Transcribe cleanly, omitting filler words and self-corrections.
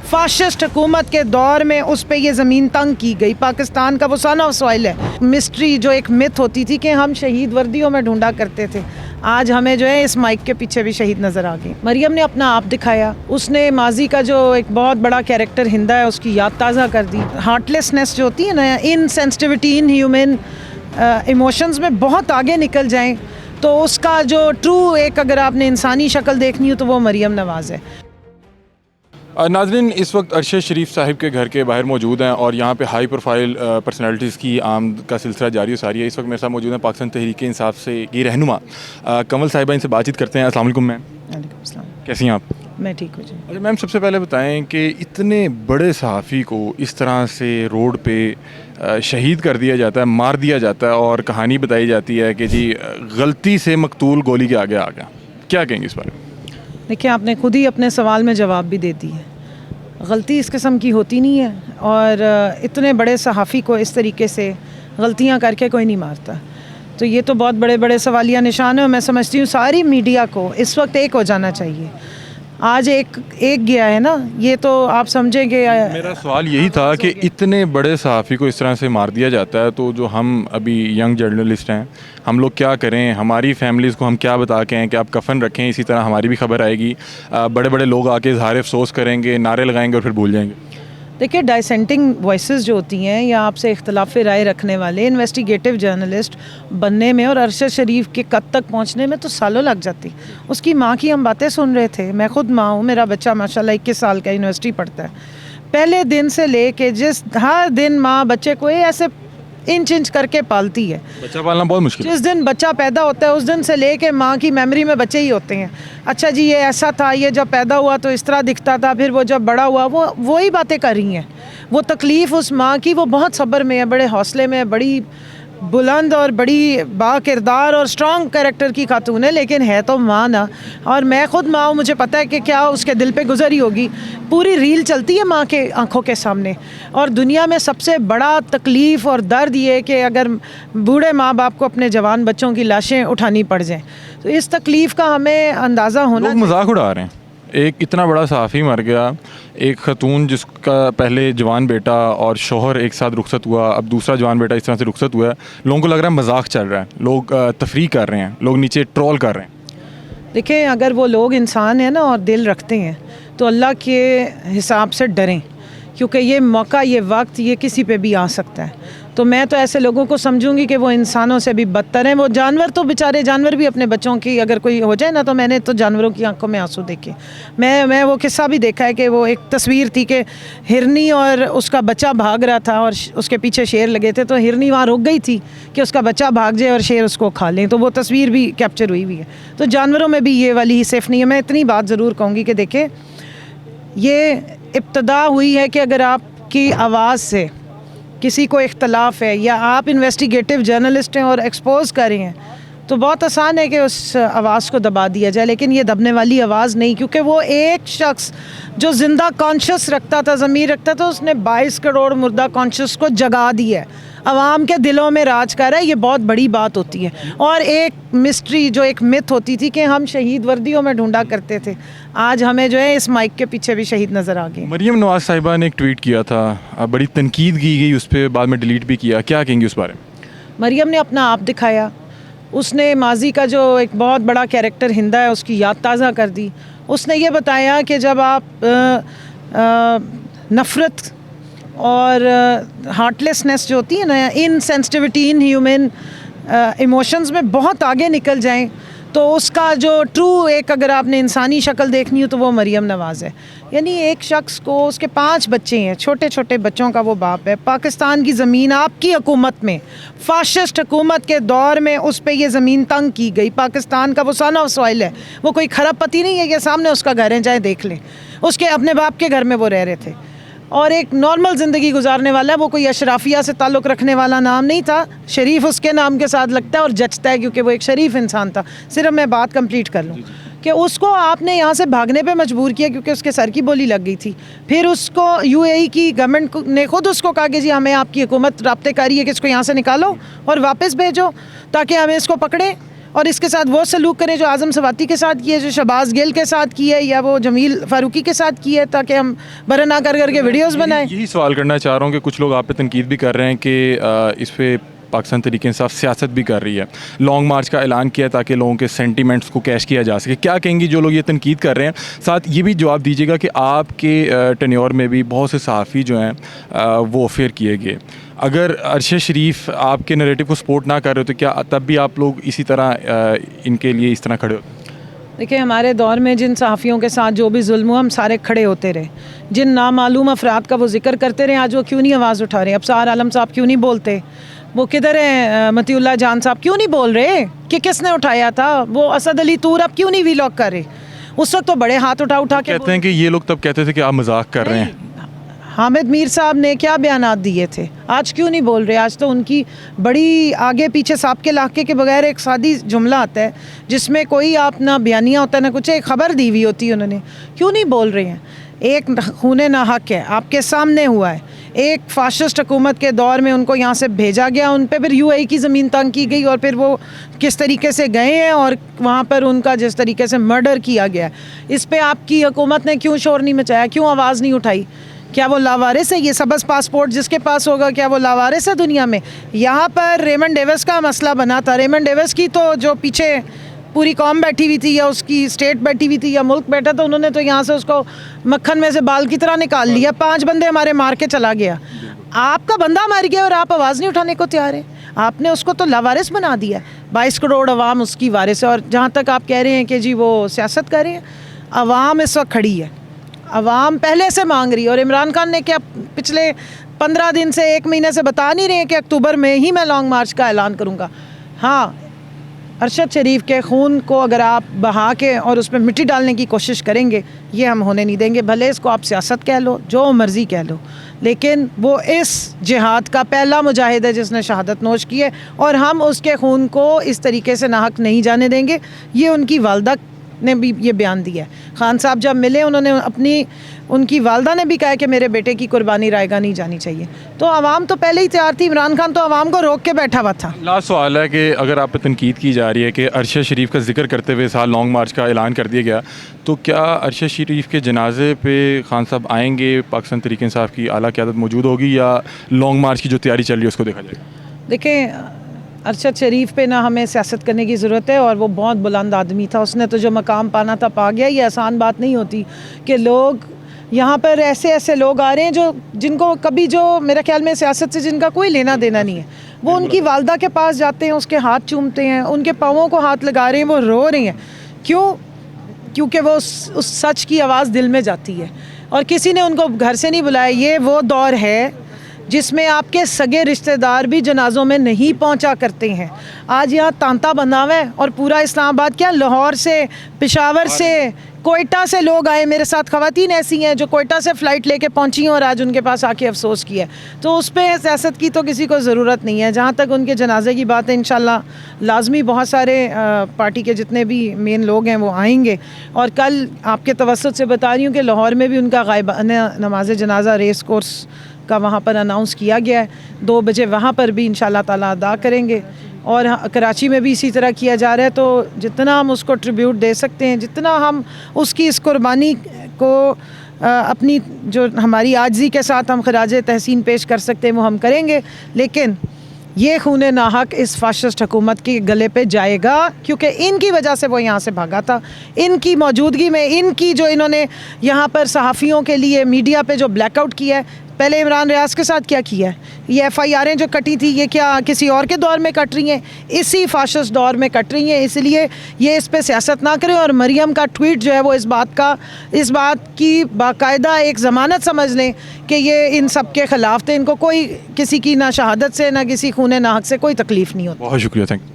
Fascist हुकूमत के दौर में उस पर यह ज़मीन तंग की गई। पाकिस्तान का वो सन ऑफ सॉइल है। मिस्ट्री जो एक मिथ होती थी कि हम शहीद वर्दियों में ढूंढा करते थे, आज हमें जो है इस माइक के पीछे भी शहीद नज़र आ गई। मरियम ने अपना आप दिखाया। उसने माजी का जो एक बहुत बड़ा कैरेक्टर हिंदा है उसकी याद ताज़ा कर दी। हार्टलेसनेस जो होती है ना, इनसेंसिटिविटी, इन ह्यूमन इमोशंस में बहुत आगे निकल जाएं, तो उसका जो ट्रू एक अगर आपने इंसानी शक्ल देखनी हो तो वो मरियम नवाज़ है। नाज़रीन, इस वक्त अरशद शरीफ साहिब के घर के बाहर मौजूद हैं और यहाँ पे हाई प्रोफाइल पर्सनालिटीज़ की आमद का सिलसिला जारी और सारी है। इस वक्त मेरे साथ मौजूद हैं पाकिस्तान तहरीक इंसाफ से की रहनुमा कमल साहिबा। इनसे बातचीत करते हैं। अस्सलाम वालेकुम मैम। वालेकुम अस्सलाम। कैसी हैं आप? मैं ठीक हूँ जी। अच्छा मैम, सबसे पहले बताएं कि इतने बड़े सहाफ़ी को इस तरह से रोड पे शहीद कर दिया जाता है, मार दिया जाता है और कहानी बताई जाती है कि जी गलती से मकतूल गोली के आगे आ गया, क्या कहेंगे इस बारे में? देखिए, आपने खुद ही अपने सवाल में जवाब भी दे दी है। गलती इस किस्म की होती नहीं है और इतने बड़े सहाफ़ी को इस तरीके से गलतियां करके कोई नहीं मारता। तो ये तो बहुत बड़े बड़े सवालिया निशान है और मैं समझती हूँ सारी मीडिया को इस वक्त एक हो जाना चाहिए। आज एक गया है ना, ये तो आप समझेंगे। मेरा सवाल यही था कि इतने बड़े सहाफ़ी को इस तरह से मार दिया जाता है, तो जो हम अभी यंग जर्नलिस्ट हैं, हम लोग क्या करें? हमारी फैमिलीज़ को हम क्या बता के हैं कि आप कफन रखें, इसी तरह हमारी भी खबर आएगी, बड़े बड़े लोग आके इज़हार अफसोस करेंगे, नारे लगाएंगे और फिर भूल जाएंगे। देखिए, डाइसेंटिंग वॉइसेस जो होती हैं या आपसे इख्तलाफ राय रखने वाले इन्वेस्टिगेटिव जर्नलिस्ट बनने में और अरशद शरीफ के कद तक पहुंचने में तो सालों लग जाती। उसकी माँ की हम बातें सुन रहे थे। मैं खुद माँ हूँ, मेरा बच्चा माशाल्लाह 21 साल का यूनिवर्सिटी पढ़ता है। पहले दिन से ले के हर दिन माँ बच्चे को ऐसे इंच इंच करके पालती है। बच्चा पालना बहुत मुश्किल है। जिस दिन बच्चा पैदा होता है उस दिन से लेके माँ की मेमोरी में बच्चे ही होते हैं। अच्छा जी, ये ऐसा था, ये जब पैदा हुआ तो इस तरह दिखता था, फिर वो जब बड़ा हुआ वो ही बातें कर रही हैं। वो तकलीफ़ उस माँ की, वो बहुत सब्र में है, बड़े हौसले में है, बड़ी बुलंद और बड़ी बाकिरदार और स्ट्रॉन्ग कैरेक्टर की खातून है, लेकिन है तो माँ ना। और मैं खुद माँ हूँ, मुझे पता है कि क्या उसके दिल पे गुजरी होगी। पूरी रील चलती है माँ के आंखों के सामने। और दुनिया में सबसे बड़ा तकलीफ़ और दर्द ये कि अगर बूढ़े माँ बाप को अपने जवान बच्चों की लाशें उठानी पड़ जाएं, तो इस तकलीफ़ का हमें अंदाज़ा होना। लोग मजाक उड़ा रहे हैं। एक इतना बड़ा सहाफ़ी मर गया, एक खतून जिसका पहले जवान बेटा और शोहर एक साथ रुखसत हुआ, अब दूसरा जवान बेटा इस तरह से रुखसत हुआ है। लोगों को लग रहा है मजाक चल रहा है, लोग तफरीह कर रहे हैं, लोग नीचे ट्रोल कर रहे हैं। देखिए, अगर वो लोग इंसान हैं ना और दिल रखते हैं तो अल्लाह के हिसाब से डरें, क्योंकि ये मौका, ये वक्त, ये किसी पे भी आ सकता है। तो मैं तो ऐसे लोगों को समझूंगी कि वो इंसानों से भी बदतर हैं। वो जानवर तो बेचारे, जानवर भी अपने बच्चों की अगर कोई हो जाए ना, तो मैंने तो जानवरों की आंखों में आंसू देखे। मैं वो किस्सा भी देखा है कि वो एक तस्वीर थी कि हिरनी और उसका बच्चा भाग रहा था और उसके पीछे शेर लगे थे, तो हिरनी वहाँ रुक गई थी कि उसका बच्चा भाग जाए और शेर उसको खा लें। तो वो तस्वीर भी कैप्चर हुई हुई है। तो जानवरों में भी ये वाली ही सेफ नहीं है। मैं इतनी बात ज़रूर कहूँगी कि देखें, ये इब्तदा हुई है कि अगर आपकी आवाज़ से किसी को इख्तलाफ है या आप इन्वेस्टिगेटिव जर्नलिस्ट हैं और एक्सपोज कर रहे हैं, तो बहुत आसान है कि उस आवाज़ को दबा दिया जाए। लेकिन ये दबने वाली आवाज़ नहीं, क्योंकि वो एक शख्स जो ज़िंदा कॉन्शियस रखता था, ज़मीर रखता था, उसने 22 करोड़ मुर्दा कॉन्शियस को जगा दिया है, आवाम के दिलों में राज कर रहा है। ये बहुत बड़ी बात होती है। और एक मिस्ट्री जो एक मिथ होती थी कि हम शहीद वर्दियों में ढूंढा करते थे, आज हमें जो है इस माइक के पीछे भी शहीद नज़र आ गई। मरियम नवाज़ साहिबा ने एक ट्वीट किया था, बड़ी तनकीद की गई उस पर, बाद में डिलीट भी किया, क्या कहेंगे उस बारे में? मरियम ने अपना आप दिखाया। उसने माजी का जो एक बहुत बड़ा कैरेक्टर हिंदा है उसकी याद ताज़ा कर दी। उसने ये बताया कि जब आप नफ़रत और हार्टलेसनेस जो होती है ना, इनसेंसिटिविटी, इन ह्यूमन इमोशंस में बहुत आगे निकल जाएं, तो उसका जो ट्रू एक अगर आपने इंसानी शक्ल देखनी हो तो वो मरियम नवाज़ है। यानी एक शख्स को, उसके 5 बच्चे हैं, छोटे छोटे बच्चों का वो बाप है। पाकिस्तान की ज़मीन आपकी हुकूमत में, फाशिस्ट हुकूमत के दौर में उस पर यह ज़मीन तंग की गई। पाकिस्तान का वो सन ऑफ सॉइल है, वो कोई खरबपति नहीं है कि सामने उसका घर है, चाहे देख लें। उसके अपने बाप के घर में वो रह रहे थे और एक नॉर्मल ज़िंदगी गुजारने वाला है। वो कोई अशराफिया से ताल्लुक़ रखने वाला नाम नहीं था। शरीफ उसके नाम के साथ लगता है और जचता है, क्योंकि वो एक शरीफ इंसान था। सिर्फ मैं बात कंप्लीट कर लूँ कि उसको आपने यहाँ से भागने पे मजबूर किया क्योंकि उसके सर की बोली लग गई थी। फिर उसको यूएई की गवर्नमेंट ने खुद उसको कहा कि जी हमें आपकी हुकूमत राब्ते कर रही है कि इसको यहाँ से निकालो और वापस भेजो ताकि हमें इसको पकड़े। और इसके साथ वो सलूक करें जो आज़म सवाती के साथ किए, जो शहबाज गिल के साथ किए, या वो जमील फारूकी के साथ किए, ताकि हम बरना कर करके वीडियोस बनाएं। यही सवाल करना चाह रहा हूँ कि कुछ लोग आप पे तनकीद भी कर रहे हैं कि इस पे पाकिस्तान तरीके इंसाफ सियासत भी कर रही है, लॉन्ग मार्च का ऐलान किया ताकि लोगों के सेंटीमेंट्स को कैश किया जा सके। क्या कहेंगी जो लोग ये तनकीद कर रहे हैं? साथ ये भी जवाब दीजिएगा कि आपके टेन्योर में भी बहुत से सहाफ़ी जो हैं वो अफेयर किए गए। अगर अरशद शरीफ आपके नैरेटिव को सपोर्ट ना कर रहे हो तो क्या तब भी आप लोग इसी तरह इनके लिए इस तरह खड़े होते? देखिए, हमारे दौर में जिन सहाफ़ियों के साथ जो भी जुल्म हुआ, हम सारे खड़े होते रहे। जिन नामालूम अफराद का वो जिक्र करते रहे, आज वो क्यों नहीं आवाज़ उठा रहे? अबसार आलम साहब क्यों नहीं बोलते? वो किधर हैं? मतीउल्लाह जान साहब क्यों नहीं बोल रहे कि किसने उठाया था? वो असद अली तूर अब क्यों नहीं वीलॉग कर रहे? उस वक्त तो बड़े हाथ उठा के कहते हैं कि ये लोग तब कहते थे कि आप मजाक कर रहे हैं। हामिद मीर साहब ने क्या बयानात दिए थे, आज क्यों नहीं बोल रहे? आज तो उनकी बड़ी आगे पीछे सांप के लाके के बगैर एक सादी जुमला आता है जिसमें कोई आप ना बयानिया होता है ना कुछ, एक खबर दी हुई होती है उन्होंने, क्यों नहीं बोल रहे हैं? एक खूने ना हक है, आपके सामने हुआ है। एक फाशिस्ट हुकूमत के दौर में उनको यहाँ से भेजा गया, उन पे फिर यूएई की ज़मीन तंग की गई और फिर वो किस तरीके से गए हैं और वहाँ पर उनका जिस तरीके से मर्डर किया गया, इस पे आपकी हुकूमत ने क्यों शोर नहीं मचाया, क्यों आवाज़ नहीं उठाई? क्या वो लावारिस है? ये सबस पासपोर्ट जिसके पास होगा, क्या वो लावारिस है दुनिया में? यहाँ पर रेमंड डेविस का मसला बना था। रेमंड डेविस की तो जो पीछे पूरी कौम बैठी हुई थी या उसकी स्टेट बैठी हुई थी या मुल्क बैठा था, उन्होंने तो यहाँ से उसको मक्खन में से बाल की तरह निकाल लिया। 5 बंदे हमारे मार के चला गया। आपका बंदा मर गया और आप आवाज़ नहीं उठाने को तैयार है। आपने उसको तो लावारिस बना दिया। 22 करोड़ अवाम उसकी वारिस है। और जहाँ तक आप कह रहे हैं कि जी वो सियासत कर रहे हैं, अवाम इस वक्त खड़ी है, अवाम पहले से मांग रही है। और इमरान खान ने क्या पिछले 15 दिन से 1 महीने से बता नहीं रहे हैं कि अक्टूबर में ही मैं लॉन्ग मार्च का ऐलान करूँगा? हाँ, अरशद शरीफ के खून को अगर आप बहा के और उस पर मिट्टी डालने की कोशिश करेंगे, ये हम होने नहीं देंगे। भले इसको आप सियासत कह लो, जो मर्ज़ी कह लो, लेकिन वो इस जिहाद का पहला मुजाहिद है जिसने शहादत नोश की है और हम उसके खून को इस तरीके से नाहक नहीं जाने देंगे। ये उनकी वालदा ने भी ये बयान दिया है। खान साहब जब मिले, उन्होंने उनकी वालदा ने भी कहा कि मेरे बेटे की कुर्बानी रायगा नहीं जानी चाहिए। तो आवाम तो पहले ही तैयार थी। इमरान खान तो आवाम को रोक के बैठा हुआ था। लास्ट सवाल है कि अगर आप पे तनकीद की जा रही है कि अरशद शरीफ का जिक्र करते हुए साल लॉन्ग मार्च का ऐलान कर दिया गया, तो क्या अरशद शरीफ के जनाजे पे खान साहब आएंगे? पाकिस्तान तहरीक इंसाफ की आला क़यादत मौजूद होगी या लॉन्ग मार्च की जो तैयारी चल रही है उसको देखा जाएगा? देखें, अरशद शरीफ पे ना हमें सियासत करने की ज़रूरत है और वो बहुत बुलंद आदमी था। उसने तो जो मकाम पाना था पा गया। ये आसान बात नहीं होती कि लोग यहाँ पर ऐसे लोग आ रहे हैं जिनको कभी, जो मेरे ख्याल में सियासत से जिनका कोई लेना देना नहीं है, वो उनकी वालदा के पास जाते हैं, उसके हाथ चूमते हैं, उनके पाँवों को हाथ लगा रहे हैं, वो रो रही हैं। क्यों? क्योंकि वो उस सच की आवाज़ दिल में जाती है और किसी ने उनको घर से नहीं बुलाया। ये वो दौर है जिसमें आपके सगे रिश्तेदार भी जनाजों में नहीं पहुंचा करते हैं। आज यहाँ तांता बंधा हुआ है और पूरा इस्लामाबाद, क्या लाहौर से, पेशावर से, कोयटा से लोग आए। मेरे साथ ख़वातीन ऐसी हैं जो कोयटा से फ़्लाइट लेके पहुंची हैं और आज उनके पास आके अफसोस किया। तो उस पर सियासत की तो किसी को ज़रूरत नहीं है। जहाँ तक उनके जनाजे की बात है, इंशाल्लाह लाजमी बहुत सारे पार्टी के जितने भी मेन लोग हैं वो आएंगे। और कल आपके तवस्सुत से बता रही हूँ कि लाहौर में भी उनका गायबाना नमाज जनाजा रेस कोर्स का वहाँ पर अनाउंस किया गया है। 2 बजे वहाँ पर भी इंशाल्लाह ताला अदा करेंगे। और कराची में भी इसी तरह किया जा रहा है। तो जितना हम उसको ट्रिब्यूट दे सकते हैं, जितना हम उसकी इस कुर्बानी को अपनी जो हमारी आजिज़ी के साथ हम खराज तहसीन पेश कर सकते हैं वो हम करेंगे। लेकिन ये खूने नाहक इस फाशिस्ट हुकूमत के गले पे जाएगा क्योंकि इनकी वजह से वो यहाँ से भागा था। इनकी मौजूदगी में, इनकी जो इन्होंने यहाँ पर सहाफ़ियों के लिए मीडिया पे जो ब्लैकआउट किया है, पहले इमरान रियाज के साथ क्या किया है, ये FIRें जो कटी थी, ये क्या किसी और के दौर में कट रही हैं? इसी फाशिस्ट दौर में कट रही हैं। इसलिए ये इस पे सियासत ना करें। और मरियम का ट्वीट जो है वो इस बात की बाकायदा एक ज़मानत समझ लें कि ये इन सब के ख़िलाफ़ थे। इनको कोई किसी की ना शहादत से ना किसी खूने नाहक से कोई तकलीफ़ नहीं होती। बहुत शुक्रिया, थैंक यू।